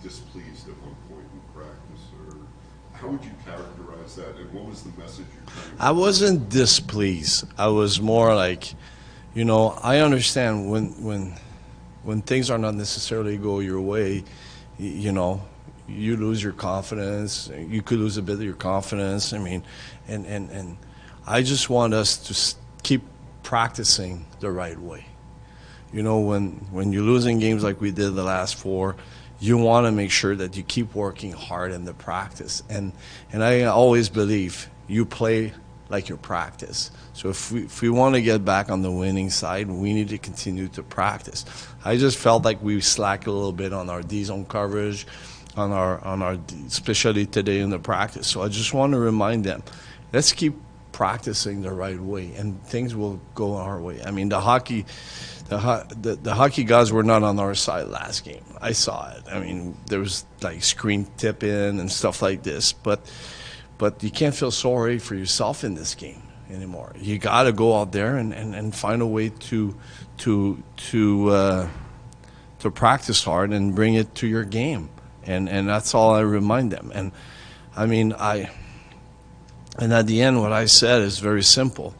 displeased at one point in practice, or how would you characterize that, and what was the message you're trying to I convey? wasn't displeased. I was more like, I understand when things are not necessarily go your way, you know, you lose your confidence. You could lose a bit of your confidence. I mean, and I just want us to keep practicing the right way. When you're losing games like we did the last four, you want to make sure that you keep working hard in the practice. And I always believe you play like your practice. So if we want to get back on the winning side, we need to continue to practice. I just felt like we slacked a little bit on our D zone coverage, especially today in the practice. So I just want to remind them, let's keep practicing the right way, and things will go our way. I mean, the hockey guys were not on our side last game. I saw it. I mean, there was like screen tip in and stuff like this, but you can't feel sorry for yourself in this game anymore. You got to go out there and find a way to practice hard and bring it to your game, and that's all I remind them. And I mean, and at the end, what I said is very simple.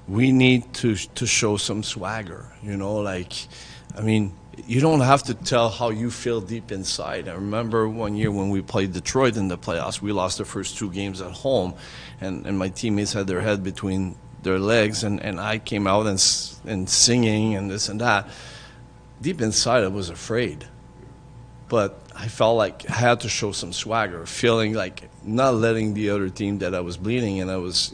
We need to show some swagger, I mean, you don't have to tell how you feel deep inside. I remember one year when we played Detroit in the playoffs, we lost the first two games at home, and my teammates had their head between their legs, and I came out and singing and this and that. Deep inside, I was afraid. But I felt like I had to show some swagger, feeling like not letting the other team that I was bleeding, and I was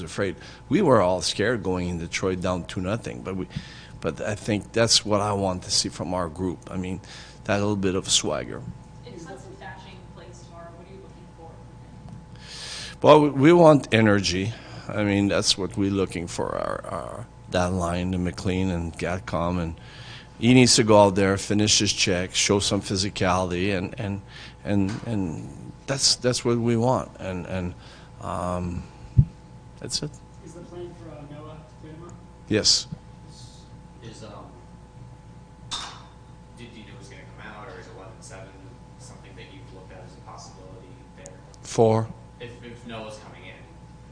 afraid. We were all scared going in Detroit down 2-0, but I think that's what I want to see from our group. I mean, that little bit of swagger. In Hudson Dashing plays tomorrow, what are you looking for from him? Well, we want energy. I mean, that's what we're looking for. Our that line, the McLean and Gatcom, and he needs to go out there, finish his check, show some physicality, and that's what we want. And that's it. Is the plan for Noah to play tomorrow? Yes. Is did you know it was going to come out, or is 11-7 something that you've looked at as a possibility there? For If Noah's coming in,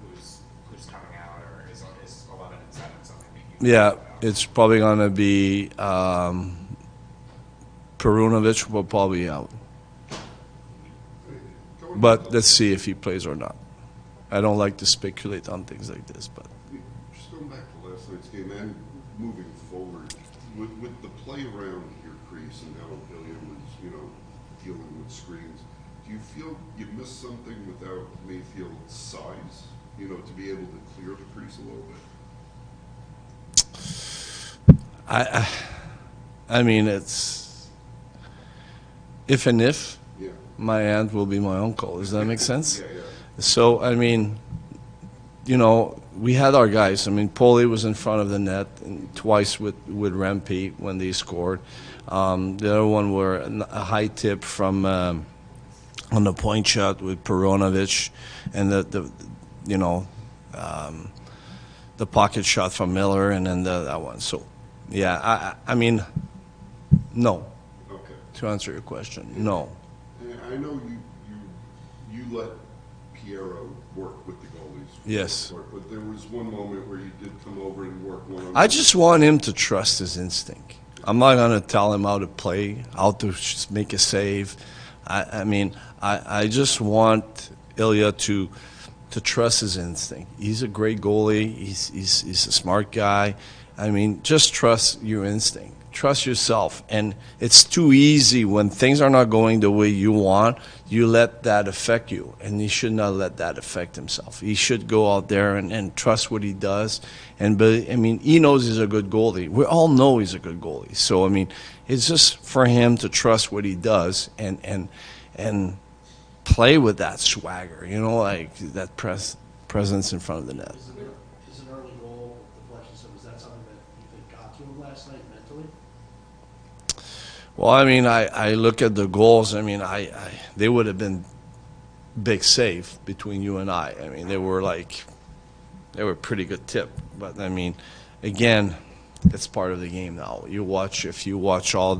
who's coming out, or is 11-7 something that you? yeah, it's probably gonna be Perunovic will probably be out. Going But back- let's see if he plays or not. I don't like to speculate on things like this, but Just going back to last night's game and moving forward, with the play around your crease and how Ilya was, dealing with screens, do you feel you missed something without Mayfield's size, to be able to clear the crease a little bit? I mean, it's if and if Yeah. my aunt will be my uncle. Does that make sense? Yeah, yeah. So, I mean, we had our guys. I mean, Paulie was in front of the net and twice with Rempe when they scored. The other one were a high tip from on the point shot with Perunovic, and the pocket shot from Miller, and then that one. So, yeah, I mean, no. Okay. To answer your question, no. And I know you let Piero work with the goalies. for the Yes. most part, but there was one moment where you did come over and work one-on-one. I just want him to trust his instinct. I'm not going to tell him how to play, how to make a save. I mean, I just want Ilya to trust his instinct. He's a great goalie. He's a smart guy. I mean, just trust your instinct. Trust yourself. And it's too easy when things are not going the way you want, you let that affect you. And he should not let that affect himself. He should go out there and trust what he does. I mean, he knows he's a good goalie. We all know he's a good goalie. So, I mean, it's just for him to trust what he does and play with that swagger, like that presence in front of the net. Is an early goal deflection, so was that something that you think got to him last night mentally? Well, I mean, I look at the goals. I mean, they would have been big save between you and I. I mean, they were pretty good tip. But I mean, again, it's part of the game now. If you watch all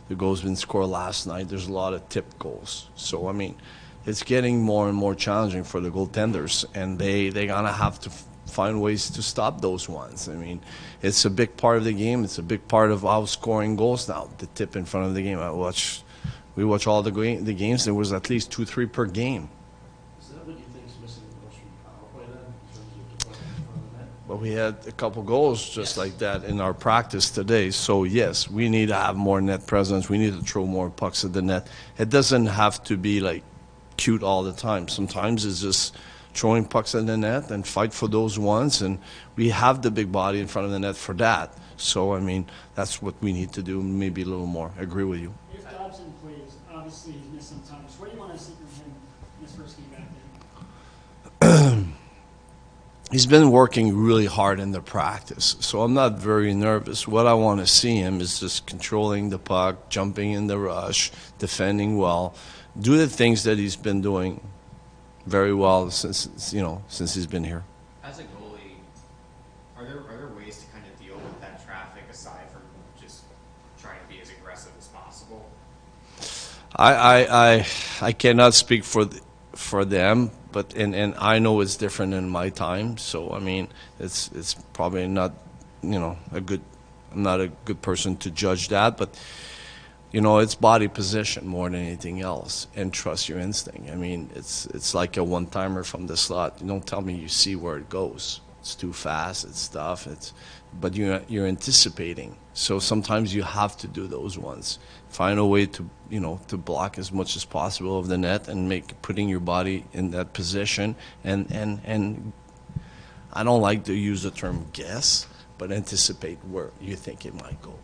the goals been scored last night. There's a lot of tipped goals. So I mean, it's getting more and more challenging for the goaltenders, and they gonna have to find ways to stop those ones. I mean, it's a big part of the game. It's a big part of our scoring goals now. The tip in front of the game. We watch all the games. There was at least 2-3 per game. Is that what you think is missing the most from power play then, in terms of deflecting in front of the net? But we had a couple goals just like that in our practice today. So yes, we need to have more net presence. We need to throw more pucks at the net. It doesn't have to be like cute all the time. Sometimes it's just throwing pucks at the net and fight for those ones. And we have the big body in front of the net for that. So I mean, that's what we need to do. Maybe a little more. I agree with you. If Dobson plays, obviously he's missed some time. So what do you want to see from him in his first game back there? He's been working really hard in the practice, so I'm not very nervous. What I want to see him is just controlling the puck, jumping in the rush, defending well, do the things that he's been doing very well since he's been here. As a goalie, are there ways to kind of deal with that traffic aside from just trying to be as aggressive as possible? I cannot speak for them, but and I know it's different in my time. So I mean, it's probably not I'm not a good person to judge that, but it's body position more than anything else, and trust your instinct. I mean, it's like a one-timer from the slot. You don't tell me you see where it goes. It's too fast. It's tough. But you're anticipating. So sometimes you have to do those ones. Find a way to to block as much as possible of the net and putting your body in that position. And I don't like to use the term guess, but anticipate where you think it might go.